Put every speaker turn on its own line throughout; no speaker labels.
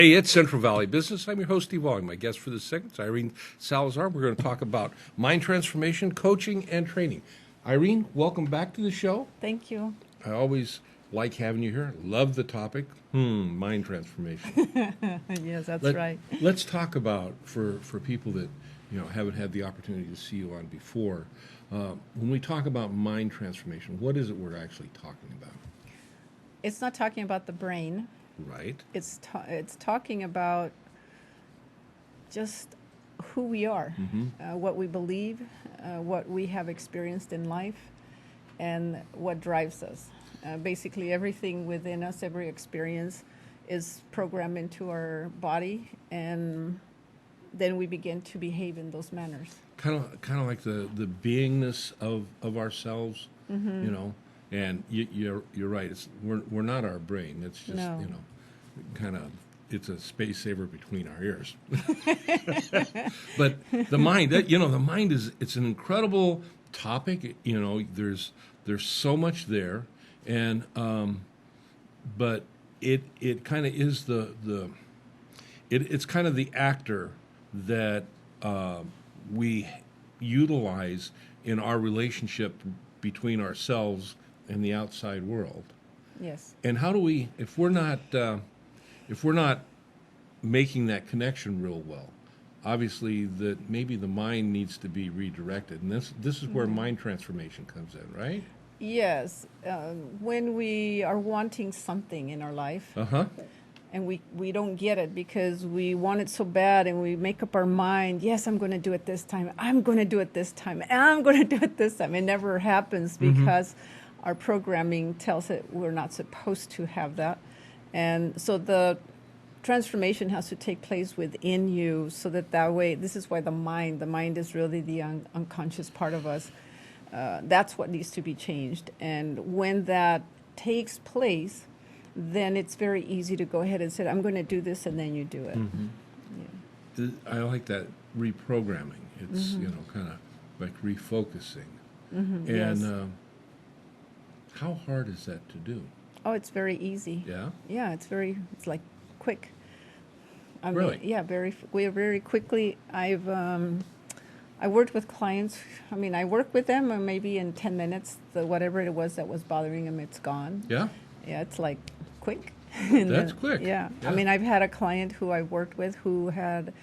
Hey, it's Central Valley Business. I'm your host, Steve Walling. My guest for this segment is Irene Salazar. We're going to talk about mind transformation, coaching, and training. Irene, welcome back to the show.
Thank you.
I always like having you here. Love the topic. Mind transformation.
Yes, that's right.
Let's talk about, for people that haven't had the opportunity to see you on before, when we talk about mind transformation, what is it we're actually talking about?
It's not talking about the brain.
Right.
It's talking about just who we are, what we believe, what we have experienced in life, and what drives us. Basically, everything within us, every experience, is programmed into our body, and then we begin to behave in those manners.
Kind of like the beingness of ourselves, And you're right. We're not our brain. It's just kind of it's a space saver between our ears. But the mind, the mind it's an incredible topic. There's so much there, and but it kind of is it's kind of the actor that we utilize in our relationship between ourselves and the outside world.
Yes.
And how do we, if we're not making that connection real well, obviously that maybe the mind needs to be redirected, and this is where mind transformation comes in, right?
Yes. When we are wanting something in our life, and we don't get it because we want it so bad, and we make up our mind, yes, I'm going to do it this time, I'm going to do it this time, and I'm going to do it this time. It never happens because our programming tells it we're not supposed to have that. And so the transformation has to take place within you, so that way, this is why the mind is really the unconscious part of us. That's what needs to be changed. And when that takes place, then it's very easy to go ahead and say, I'm going to do this, and then you do it.
Yeah. I like that reprogramming. It's, kind of like refocusing. And
Yes.
How hard is that to do?
Oh, it's very easy.
Yeah?
Yeah, it's like quick.
Really?
Yeah, very quickly. I worked with clients. I work with them, maybe in 10 minutes, whatever it was that was bothering them, it's gone.
Yeah?
Yeah, it's like quick.
That's quick.
Yeah.
Yeah.
I've had a client who I worked with who had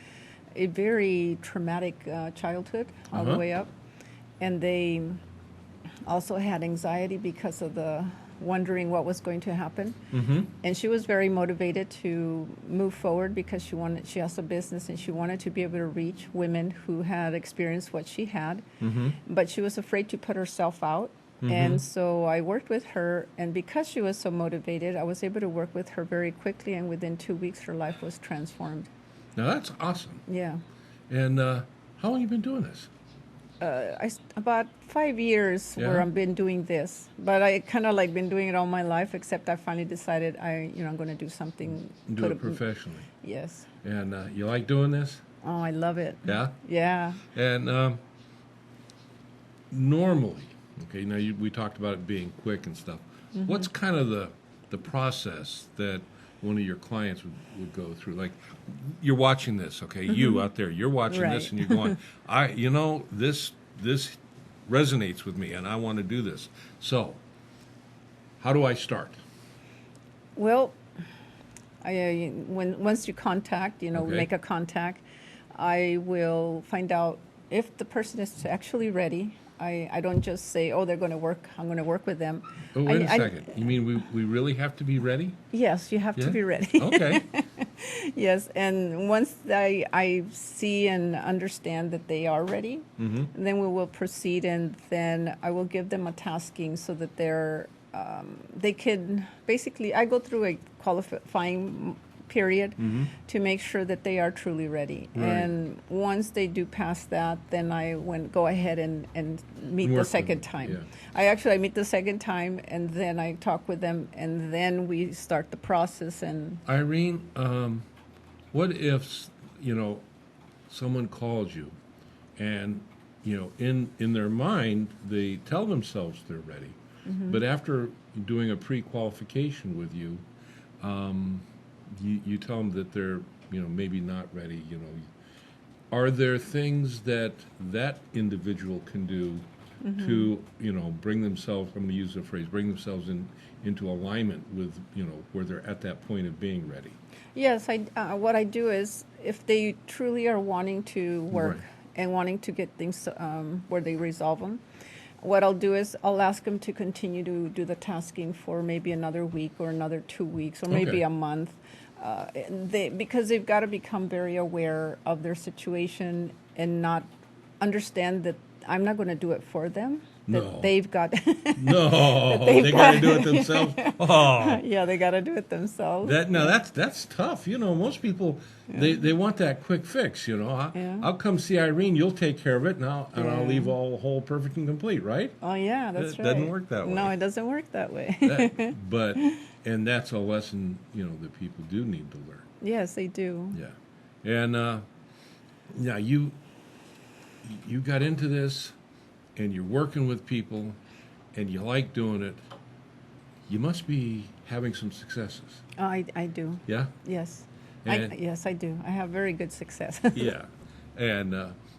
a very traumatic childhood all the way up. And they also had anxiety because of the wondering what was going to happen. And she was very motivated to move forward because she has a business, and she wanted to be able to reach women who had experienced what she had. But she was afraid to put herself out. And so I worked with her, and because she was so motivated, I was able to work with her very quickly, and within 2 weeks her life was transformed.
Now that's awesome.
Yeah.
And how long have you been doing this?
About 5 years where I've been doing this, but I kind of like been doing it all my life, except I finally decided I'm going to do something.
Do it professionally.
Yes.
And you like doing this?
Oh, I love it.
Yeah?
Yeah.
And normally, okay, now we talked about it being quick and stuff. What's kind of the process that one of your clients would go through? Like, you're watching this, okay? You out there, you're watching this, and you're going, this resonates with me, and I want to do this. So, how do I start?
Well, once you contact, make a contact, I will find out if the person is actually ready. I don't just say, they're going to work, I'm going to work with them.
Oh, wait a second. You mean we really have to be ready?
Yes, you have to be ready.
Okay.
Yes, and once I see and understand that they are ready, then we will proceed, and then I will give them a tasking so that they can, basically, I go through a qualifying period to make sure that they are truly ready.
Right.
And once they do pass that, then I go ahead and meet the second time.
Yeah.
I meet the second time, and then I talk with them, and then we start the process. And
Irene, what if someone calls you, and in their mind they tell themselves they're ready, but after doing a pre-qualification with you, you tell them that they're, maybe not ready, are there things that individual can do to, bring themselves, I'm going to use the phrase, bring themselves into alignment with, where they're at that point of being ready?
Yes, what I do is if they truly are wanting to work
Right.
and wanting to get things where they resolve them, what I'll do is I'll ask them to continue to do the tasking for maybe another week or another 2 weeks or maybe
Okay.
a month. Because they've got to become very aware of their situation and not understand that I'm not going to do it for them. That
No.
they've got.
No,
they've
they got to
got-
do it themselves. Oh,
Yeah, they got to do it themselves.
that's tough. Most people they want that quick fix.
Yeah.
I'll come see Irene. You'll take care of it, and I'll
Yeah.
leave all whole, perfect, and complete. Right?
Oh yeah, that's
It
right.
doesn't work that way.
No, it doesn't work that way.
But and that's a lesson that people do need to learn.
Yes, they do.
Yeah, and yeah, you got into this, and you're working with people, and you like doing it. You must be having some successes.
I do.
Yeah.
Yes.
And-
Yes, I do. I have very good success.
Yeah, and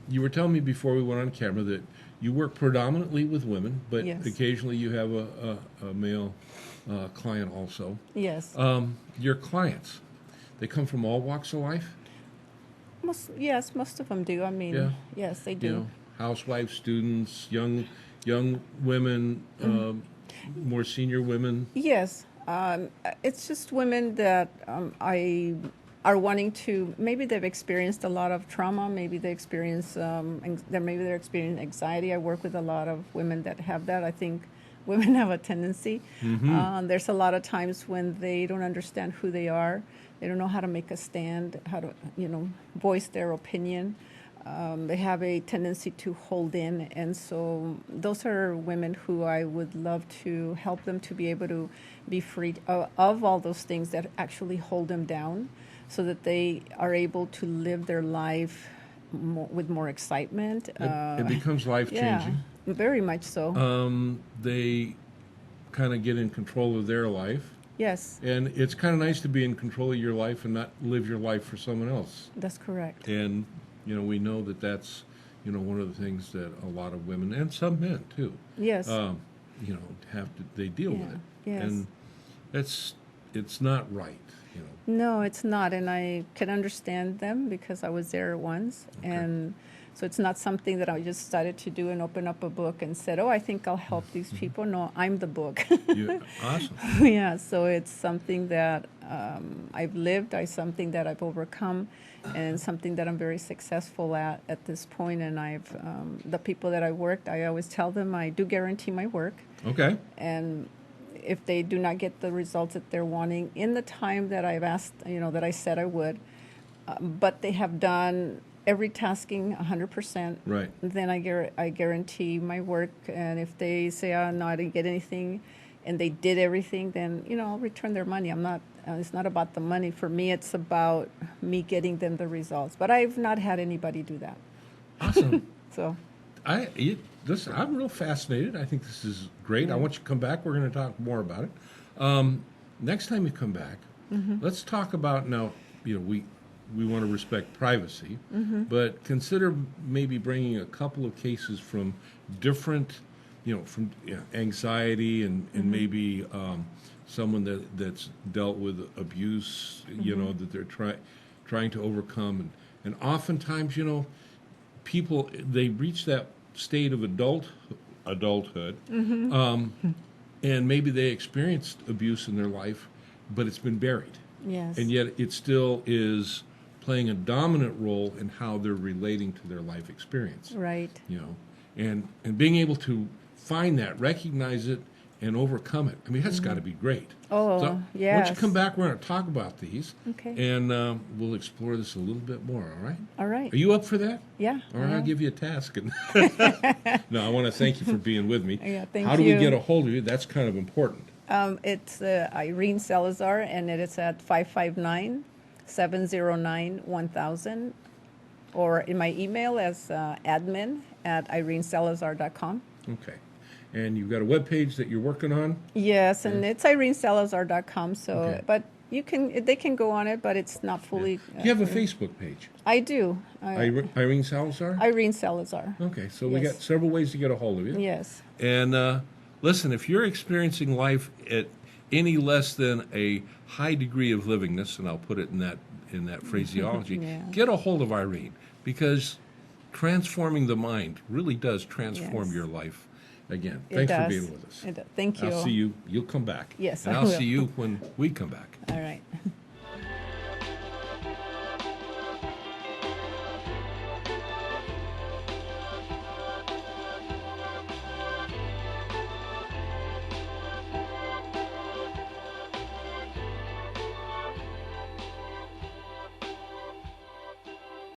you were telling me before we went on camera that you work predominantly with women, but
Yes.
occasionally you have a male client also.
Yes.
Your clients, they come from all walks of life.
Most of them do. I mean,
Yeah.
yes, they do.
Housewives, students, young women, more senior women.
Yes, it's just women that I are wanting to. Maybe they've experienced a lot of trauma. Maybe they experience. Maybe they're experiencing anxiety. I work with a lot of women that have that. I think women have a tendency. There's a lot of times when they don't understand who they are. They don't know how to make a stand, how to voice their opinion. They have a tendency to hold in, and so those are women who I would love to help them to be able to be free of all those things that actually hold them down, so that they are able to live their life with more excitement.
It becomes life changing.
Yeah, very much so.
They kind of get in control of their life,
Yes,
and it's kind of nice to be in control of your life and not live your life for someone else.
that's correct.
And we know that that's one of the things that a lot of women and some men too,
Yes.
they deal with
Yeah,
it,
yes.
and it's not right.
No, it's not, and I can understand them because I was there once, and so it's not something that I just started to do and open up a book and said, "Oh, I think I'll help these people." No, I'm the book.
Awesome.
Yeah, so it's something that I've lived, something that I've overcome, and something that I'm very successful at this point. And I've the people that I worked, I always tell them I do guarantee my work,
Okay.
and if they do not get the results that they're wanting in the time that I've asked, that I said I would, but they have done every tasking 100%,
Right.
then I guarantee my work. And if they say, "Oh no, I didn't get anything," and they did everything, then I'll return their money. I'm not. It's not about the money for me. It's about me getting them the results. But I've not had anybody do that.
Awesome.
So
I'm real fascinated. I think this is great. I want you to come back. We're going to talk more about it. Next time you come back, let's talk about now. We want to respect privacy, but consider maybe bringing a couple of cases from different, from anxiety and maybe someone that's dealt with abuse, that they're trying to overcome, and oftentimes, people, they reach that state of adulthood, and maybe they experienced abuse in their life, but it's been buried,
yes,
and yet it still is playing a dominant role in how they're relating to their life experience.
right.
And being able to find that, recognize it, and overcome it. I mean, that's got to be great.
Oh,
So
yes.
once you come back, we're going to talk about these,
Okay.
and we'll explore this a little bit more. All right?
All right.
Are you up for that?
Yeah.
All right, I'll give you a task. No, I want to thank you for being with me.
Yeah, thank
How do we
you.
get a hold of you? That's kind of important.
It's Irene Salazar, and it is at 559-709-1000, or in my email as admin@irenesalazar.com.
Okay. And you've got a web page that you're working on?
Yes, and it's irenesalazar.com. So,
Okay.
but They can go on it, but it's not fully.
Do you have a Facebook page?
I do.
Irene Salazar?
Irene Salazar.
Okay, so we got several ways to get a hold of you.
Yes.
And listen, if you're experiencing life at any less than a high degree of livingness, and I'll put it in that phraseology, get a hold of Irene, because transforming the mind really does transform your life. Again, thanks for being with us.
Thank you.
I'll see you. You'll come back.
Yes,
and
I
I'll
will.
see you when we come back.
All right.